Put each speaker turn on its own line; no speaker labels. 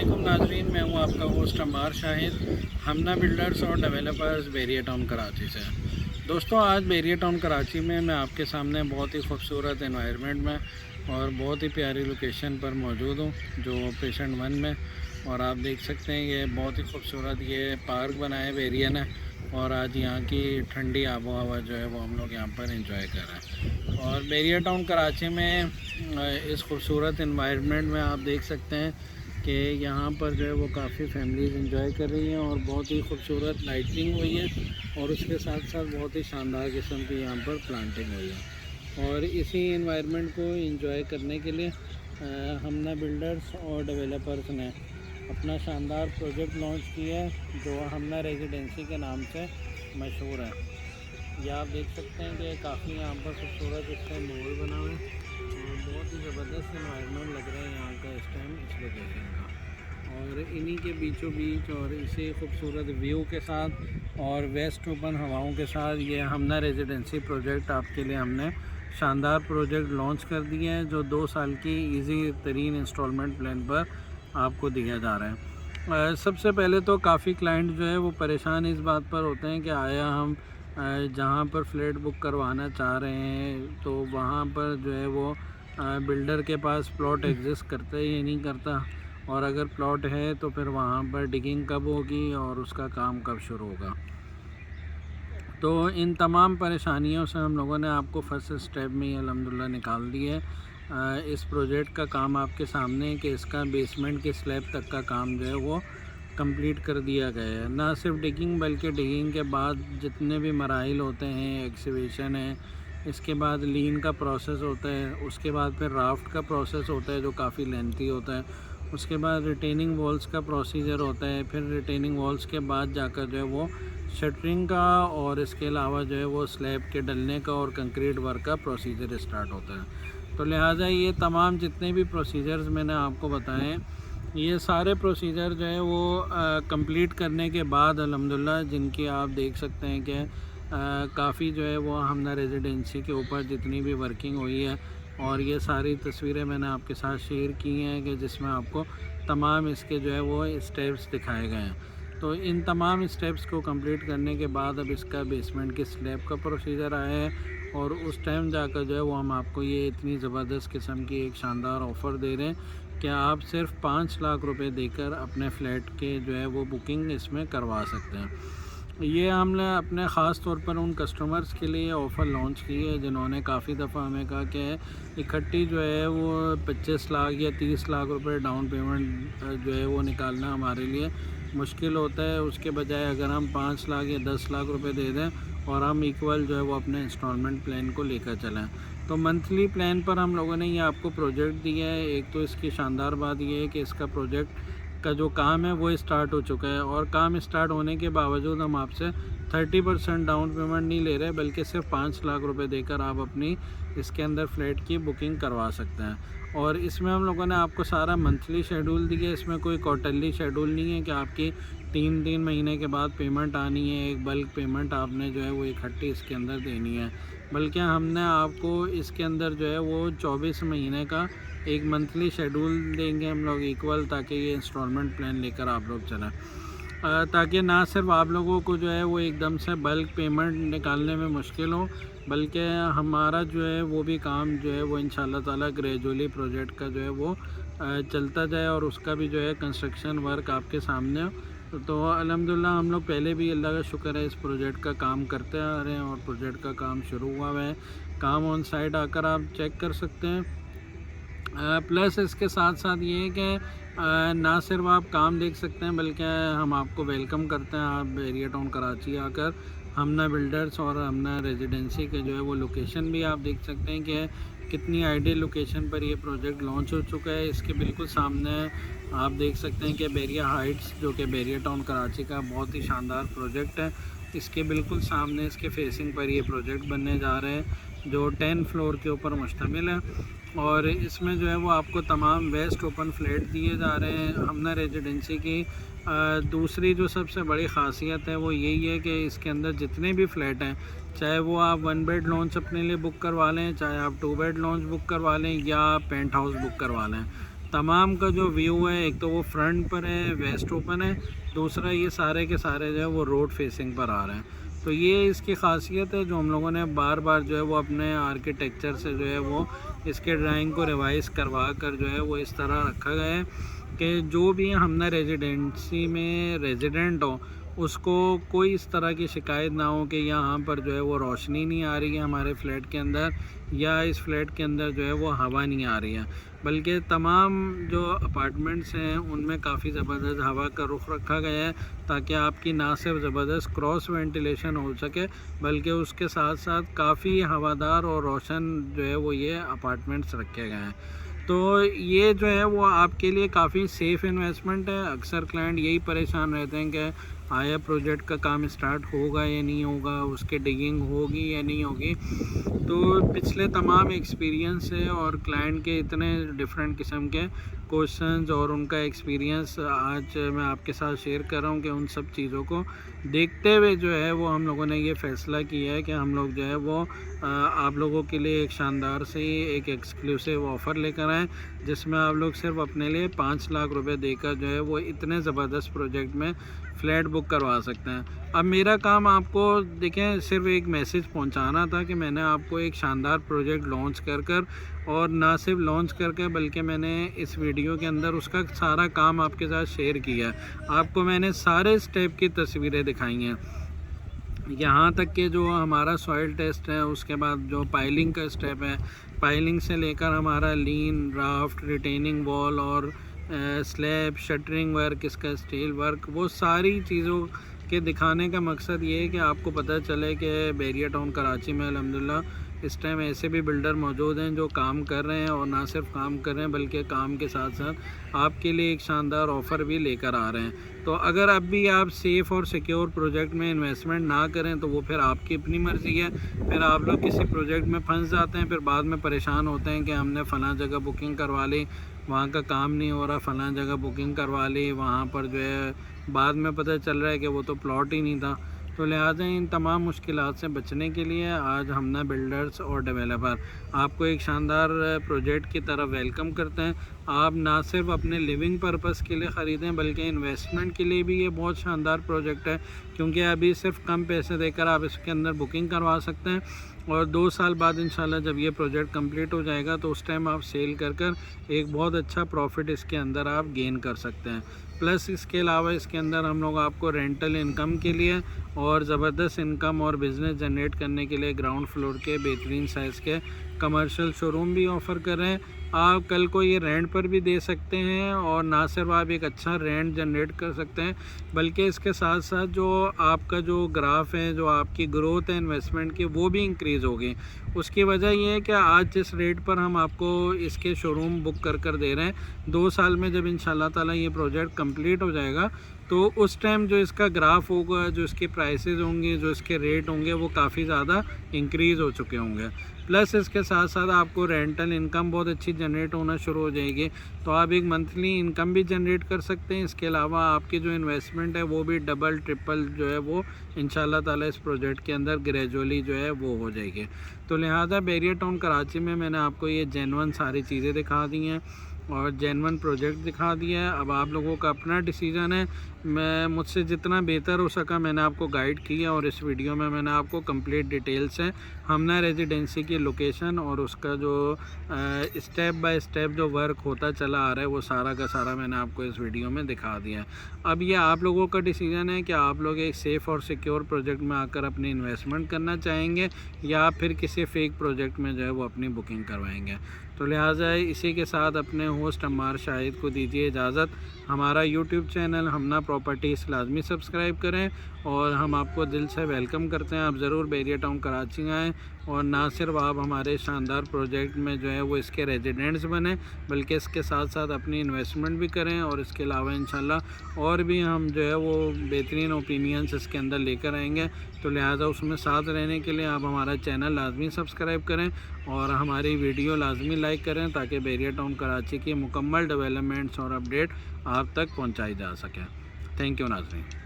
वालेकुम नाजरीन, मैं हूं आपका होस्ट अम्मार शाहिद, हमना बिल्डर्स और डेवलपर्स बैरिया टाउन कराची से। दोस्तों, आज बैरिया टाउन कराची में मैं आपके सामने बहुत ही खूबसूरत एनवायरनमेंट में और बहुत ही प्यारी लोकेशन पर मौजूद हूं, जो पेशेंट 1 में। और आप देख सकते हैं ये बहुत ही खूबसूरत ये पार्क बना है बैरिया ने, और आज यहाँ की ठंडी आबो हवा जो है वो हम लोग यहाँ पर एंजॉय कर रहे हैं। और बैरिया टाउन कराची में इस खूबसूरत एनवायरनमेंट में आप देख सकते हैं कि यहाँ पर जो है वो काफ़ी फैमिलीज़ एंजॉय कर रही हैं और बहुत ही खूबसूरत लाइटिंग हुई है, और उसके साथ साथ बहुत ही शानदार किस्म की यहाँ पर प्लांटिंग हुई है। और इसी एनवायरनमेंट को एंजॉय करने के लिए हमना बिल्डर्स और डेवलपर्स ने अपना शानदार प्रोजेक्ट लॉन्च किया है, जो हमना रेजिडेंसी के नाम से मशहूर है। ये आप देख सकते हैं कि काफ़ी यहाँ पर खूबसूरत इसका माहौल बना हुआ है और बहुत ही ज़बरदस्त एनवायरनमेंट लग रहा है यहाँ का इस टाइम इस लोकेशन का। और इन्हीं के बीचों बीच और इसी खूबसूरत व्यू के साथ और वेस्ट ओपन हवाओं के साथ ये हमना रेजिडेंसी प्रोजेक्ट आपके लिए हमने शानदार प्रोजेक्ट लॉन्च कर दिया है, जो 2 साल की ईजी तरीन इंस्टॉलमेंट प्लान पर आपको दिया जा रहा है। सबसे पहले तो काफ़ी क्लाइंट जो है वो परेशान इस बात पर होते हैं कि आया हम जहाँ पर फ्लैट बुक करवाना चाह रहे हैं तो वहाँ पर जो है वो बिल्डर के पास प्लॉट एग्जिस्ट करता है या नहीं करता, और अगर प्लॉट है तो फिर वहाँ पर डिगिंग कब होगी और उसका काम कब शुरू होगा। तो इन तमाम परेशानियों से हम लोगों ने आपको फर्स्ट स्टेप में ही अल्हम्दुलिल्लाह निकाल दी है। इस प्रोजेक्ट का काम आपके सामने है कि इसका बेसमेंट के स्लैब तक का काम जो है वो कंप्लीट कर दिया गया है। ना सिर्फ डिगिंग बल्कि डिगिंग के बाद जितने भी मराइल होते हैं, एक्सकेवेशन है, इसके बाद लीन का प्रोसेस होता है, उसके बाद फिर राफ्ट का प्रोसेस होता है जो काफ़ी लेंथी होता है, उसके बाद रिटेनिंग वॉल्स का प्रोसीजर होता है, फिर रिटेनिंग वॉल्स के बाद जाकर जो है वो शटरिंग का और इसके अलावा जो है वो स्लैब के डलने का और कंक्रीट वर्क का प्रोसीजर स्टार्ट होता है। तो लिहाजा ये तमाम जितने भी प्रोसीजर्स मैंने आपको बताए, ये सारे प्रोसीजर जो है वो कंप्लीट करने के बाद अल्हम्दुलिल्लाह, जिनकी आप देख सकते हैं कि काफ़ी जो है वो हमने रेजिडेंसी के ऊपर जितनी भी वर्किंग हुई है, और ये सारी तस्वीरें मैंने आपके साथ शेयर की हैं कि जिसमें आपको तमाम इसके जो है वो स्टेप्स दिखाए गए हैं। तो इन तमाम स्टेप्स को कंप्लीट करने के बाद अब इसका बेसमेंट के स्लैब का प्रोसीजर आया है, और उस टाइम जाकर जो है वो हम आपको ये इतनी ज़बरदस्त किस्म की एक शानदार ऑफ़र दे रहे हैं कि आप सिर्फ 5 लाख रुपए देकर अपने फ़्लैट के जो है वो बुकिंग इसमें करवा सकते हैं। ये हमने अपने ख़ास तौर पर उन कस्टमर्स के लिए ऑफ़र लॉन्च की है जिन्होंने काफ़ी दफ़ा हमें कहा कि इकट्ठी जो है वो 25 लाख या 30 लाख रुपए डाउन पेमेंट जो है वो निकालना हमारे लिए मुश्किल होता है। उसके बजाय अगर हम 5 लाख या 10 लाख रुपए दे दें और हम इक्वल जो है वो अपने इंस्टॉलमेंट प्लान को लेकर चलें, तो मंथली प्लान पर हम लोगों ने ये आपको प्रोजेक्ट दिया है। एक तो इसकी शानदार बात ये है कि इसका प्रोजेक्ट का जो काम है वो स्टार्ट हो चुका है, और काम स्टार्ट होने के बावजूद हम आपसे 30% डाउन पेमेंट नहीं ले रहे, बल्कि सिर्फ 5 लाख रुपए देकर आप अपनी इसके अंदर फ्लैट की बुकिंग करवा सकते हैं। और इसमें हम लोगों ने आपको सारा मंथली शेड्यूल दिया है, इसमें कोई क्वार्टरली शेड्यूल नहीं है कि आपकी 3 महीने के बाद पेमेंट आनी है, एक बल्क पेमेंट आपने जो है वो इकट्ठी इसके अंदर देनी है, बल्कि हमने आपको इसके अंदर जो है वो 24 महीने का एक मंथली शेड्यूल देंगे हम लोग इक्वल, ताकि ये इंस्टॉलमेंट प्लान लेकर आप लोग चलें, ताकि ना सिर्फ आप लोगों को जो है वो एकदम से बल्क पेमेंट निकालने में मुश्किल हो, बल्कि हमारा जो है वो भी काम जो है वो इंशाल्लाह ताला ग्रेजुअली प्रोजेक्ट का जो है वो चलता जाए, और उसका भी जो है कंस्ट्रक्शन वर्क आपके सामने हो। तो अल्हम्दुलिल्लाह हम लोग पहले भी अल्लाह का शुक्र है इस प्रोजेक्ट का काम करते आ रहे हैं, और प्रोजेक्ट का काम शुरू हुआ है। काम ऑन साइट आकर आप चेक कर सकते हैं। प्लस इसके साथ साथ ये है कि ना सिर्फ आप काम देख सकते हैं, बल्कि हम आपको वेलकम करते हैं आप बैरिया टाउन कराची आकर हमना बिल्डर्स और हमना रेजिडेंसी के जो है वो लोकेशन भी आप देख सकते हैं कि कितनी आइडियल लोकेशन पर ये प्रोजेक्ट लॉन्च हो चुका है। इसके बिल्कुल सामने आप देख सकते हैं कि बैरिया हाइट्स, जो कि बैरिया टाउन कराची का बहुत ही शानदार प्रोजेक्ट है, इसके बिल्कुल सामने इसके फेसिंग पर ये प्रोजेक्ट बनने जा रहे हैं, जो 10 फ्लोर के ऊपर मुश्तमिल है। और इसमें जो है वो आपको तमाम वेस्ट ओपन फ्लैट दिए जा रहे हैं। हमने रेजिडेंसी की दूसरी जो सबसे बड़ी ख़ासियत है वो यही है कि इसके अंदर जितने भी फ़्लैट हैं, चाहे वो आप 1 बेड लॉन्च अपने लिए बुक करवा लें, चाहे आप 2 बेड लॉन्च बुक करवा लें, या पेंट हाउस बुक करवा लें, तमाम का जो व्यू है, एक तो वो फ्रंट पर है, वेस्ट ओपन है, दूसरा ये सारे के सारे जो है वो रोड फेसिंग पर आ रहे हैं। तो ये इसकी खासियत है जो हम लोगों ने बार बार जो है वो अपने आर्किटेक्चर से जो है वो इसके ड्राइंग को रिवाइज करवा कर जो है वो इस तरह रखा गया है कि जो भी हमने रेजिडेंसी में रेजिडेंट हो उसको कोई इस तरह की शिकायत ना हो कि यहाँ पर जो है वो रोशनी नहीं आ रही है हमारे फ्लैट के अंदर, या इस फ्लैट के अंदर जो है वो हवा नहीं आ रही है, बल्कि तमाम जो अपार्टमेंट्स हैं उनमें काफ़ी ज़बरदस्त हवा का रुख रखा गया है ताकि आपकी ना सिर्फ ज़बरदस्त क्रॉस वेंटिलेशन हो सके बल्कि उसके साथ साथ काफ़ी हवादार और रोशन जो है वो ये अपार्टमेंट्स रखे गए हैं। तो ये जो है वो आपके लिए काफ़ी सेफ़ इन्वेस्टमेंट है। अक्सर क्लाइंट यही परेशान रहते हैं कि आया प्रोजेक्ट का काम स्टार्ट होगा या नहीं होगा, उसके डिगिंग होगी या नहीं होगी। तो पिछले तमाम एक्सपीरियंस है और क्लाइंट के इतने डिफरेंट किस्म के क्वेश्चंस और उनका एक्सपीरियंस आज मैं आपके साथ शेयर कर रहा हूँ कि उन सब चीज़ों को देखते हुए जो है वो हम लोगों ने ये फ़ैसला किया है कि हम लोग जो है वो आप लोगों के लिए एक शानदार से एक एक्सक्लूसिव ऑफ़र लेकर आए जिसमें आप लोग सिर्फ अपने लिए 5 लाख रुपए देकर जो है वो इतने ज़बरदस्त प्रोजेक्ट में फ़्लैट बुक करवा सकते हैं। अब मेरा काम आपको देखें सिर्फ एक मैसेज पहुंचाना था कि मैंने आपको एक शानदार प्रोजेक्ट लॉन्च कर और ना सिर्फ लॉन्च करके बल्कि मैंने इस वीडियो के अंदर उसका सारा काम आपके साथ शेयर किया है। आपको मैंने सारे स्टेप की तस्वीरें दिखाई हैं, यहाँ तक कि जो हमारा सॉइल टेस्ट है, उसके बाद जो पाइलिंग का स्टेप है, पाइलिंग से लेकर हमारा लीन राफ्ट रिटेनिंग वॉल और स्लैब शटरिंग वर्क, इसका स्टील वर्क, वो सारी चीज़ों के दिखाने का मकसद ये है कि आपको पता चले कि बैरिया टाउन कराची में अल्हम्दुलिल्लाह इस टाइम ऐसे भी बिल्डर मौजूद हैं जो काम कर रहे हैं और ना सिर्फ काम कर रहे हैं बल्कि काम के साथ साथ आपके लिए एक शानदार ऑफ़र भी लेकर आ रहे हैं। तो अगर अब भी आप सेफ़ और सिक्योर प्रोजेक्ट में इन्वेस्टमेंट ना करें तो वो फिर आपकी अपनी मर्ज़ी है। फिर आप लोग किसी प्रोजेक्ट में फंस जाते हैं, फिर बाद में परेशान होते हैं कि हमने फ़लाँ जगह बुकिंग करवा ली, वहाँ का काम नहीं हो रहा, फ़लाँ जगह बुकिंग करवा ली, वहाँ पर जो है बाद में पता चल रहा है कि वो तो प्लॉट ही नहीं था। तो लिहाजा इन तमाम मुश्किलात से बचने के लिए आज हमना बिल्डर्स और डेवलपर आपको एक शानदार प्रोजेक्ट की तरफ वेलकम करते हैं। आप ना सिर्फ अपने लिविंग पर्पस के लिए ख़रीदें बल्कि इन्वेस्टमेंट के लिए भी ये बहुत शानदार प्रोजेक्ट है, क्योंकि अभी सिर्फ कम पैसे देकर आप इसके अंदर बुकिंग करवा सकते हैं और 2 साल बाद इंशाल्लाह जब ये प्रोजेक्ट कंप्लीट हो जाएगा तो उस टाइम आप सेल कर एक बहुत अच्छा प्रॉफिट इसके अंदर आप गेन कर सकते हैं। प्लस इसके अलावा इसके अंदर हम लोग आपको रेंटल इनकम के लिए और ज़बरदस्त इनकम और बिज़नेस जनरेट करने के लिए ग्राउंड फ्लोर के बेहतरीन साइज़ के कमर्शियल शोरूम भी ऑफ़र कर रहे हैं। आप कल को ये रेंट पर भी दे सकते हैं और ना सिर्फ आप एक अच्छा रेंट जनरेट कर सकते हैं बल्कि इसके साथ साथ जो आपका जो ग्राफ है, जो आपकी ग्रोथ है इन्वेस्टमेंट की, वो भी इंक्रीज़ होगी। उसकी वजह ये है कि आज जिस रेट पर हम आपको इसके शोरूम बुक कर दे रहे हैं, 2 साल में जब इंशाल्लाह ताला ये प्रोजेक्ट कंप्लीट हो जाएगा तो उस टाइम जो इसका ग्राफ होगा, जो इसके प्राइसेस होंगे, जो इसके रेट होंगे, वो काफ़ी ज़्यादा इंक्रीज़ हो चुके होंगे। प्लस इसके साथ साथ आपको रेंटल इनकम बहुत अच्छी जनरेट होना शुरू हो जाएगी, तो आप एक मंथली इनकम भी जनरेट कर सकते हैं। इसके अलावा आपकी जो इन्वेस्टमेंट है वो भी डबल ट्रिपल जो है वो इंशाल्लाह ताला इस प्रोजेक्ट के अंदर ग्रेजुअली जो है वो हो जाएगी। तो लिहाजा बैरिया टाउन कराची में मैंने आपको ये जेन्युइन सारी चीज़ें दिखा दी हैं और जेन्युइन प्रोजेक्ट दिखा दिया है। अब आप लोगों का अपना डिसीज़न है। मैं मुझसे जितना बेहतर हो सका मैंने आपको गाइड किया और इस वीडियो में मैंने आपको कंप्लीट डिटेल्स है हमना रेजिडेंसी की लोकेशन और उसका जो स्टेप बाय स्टेप जो वर्क होता चला आ रहा है वो सारा का सारा मैंने आपको इस वीडियो में दिखा दिया है। अब ये आप लोगों का डिसीज़न है कि आप लोग एक सेफ़ और सिक्योर प्रोजेक्ट में आकर अपनी इन्वेस्टमेंट करना चाहेंगे या फिर किसी फेक प्रोजेक्ट में जो है वो अपनी बुकिंग करवाएंगे। तो लिहाजा इसी के साथ अपने होस्ट अम्मार शाहिद को दीजिए इजाज़त। हमारा यूट्यूब चैनल हमना प्रॉपर्टीज़ लाजमी सब्सक्राइब करें और हम आपको दिल से वेलकम करते हैं। आप ज़रूर बैरिया टाउन कराची आएँ और ना सिर्फ आप हमारे शानदार प्रोजेक्ट में जो है वो इसके रेजिडेंट्स बने बल्कि इसके साथ साथ अपनी इन्वेस्टमेंट भी करें और इसके अलावा इंशाल्लाह और भी हम जो है वो बेहतरीन ओपिनियंस इसके अंदर लेकर आएंगे। तो लिहाजा उसमें साथ रहने के लिए आप हमारा चैनल लाजमी सब्सक्राइब करें और हमारी वीडियो लाजमी लाइक करें ताकि बैरिया टाउन कराची की मुकम्मल डेवलपमेंट्स और अपडेट आप तक पहुँचाई जा सकें। थैंक यू नाज़रीन।